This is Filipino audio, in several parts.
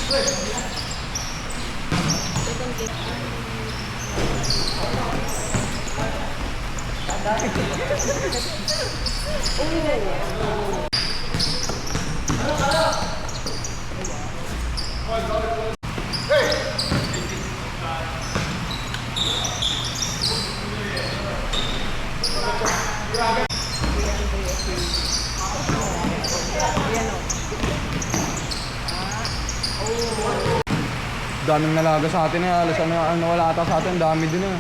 Second gift. Daming nalaga sa atin eh. Alas ano wala ata sa atin. Dami din eh.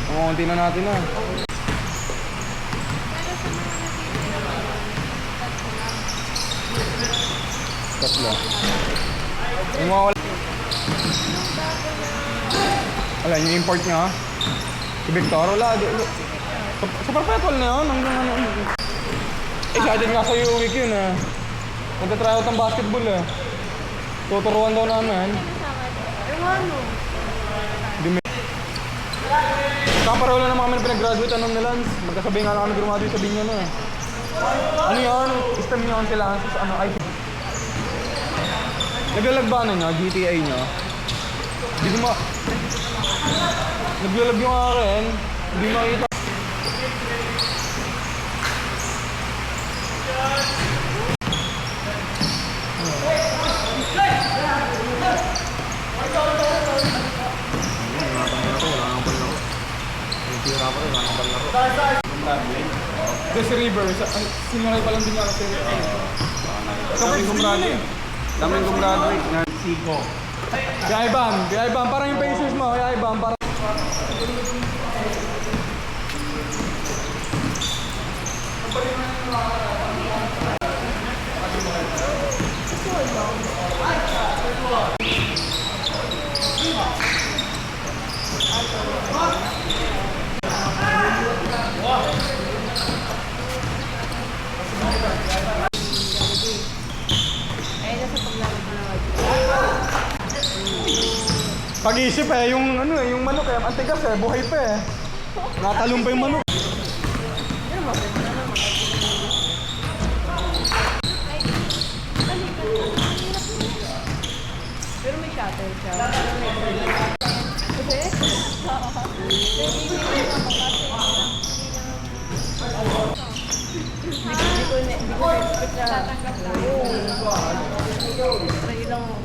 Kumunti na natin eh. Tatlo. Yung mga wala. Wala, yung import niya. Si Victor, wala. Sa perpetual na yun. Excited nga sa'yo week yun eh. Nagtatry out ng basketball eh. Tuturuan daw namin. Ano? Kapareho lang naman kami pinag-graduate. Anong nilans? Magkasabi nga lang kami graduate sa Binyan eh. Ano yun? STEM yun sila. Ano, IT. Naglalagbanan nyo, GTA nyo. Hindi ko naglalag yung akin. Hindi makita. Kasi River, sinuray pa lang din niya kasi Daming gumraduate na Siko. Kaya Ivan, parang yung faces mo, kaya Ivan, parang pag-isip eh, yung ano eh, yung manok eh, antigas eh, buhay pa eh. Natalong pa yung manok. Pero may shuttle siya. Kasi? Hindi ko expect na tatanggap na. Try lang ako.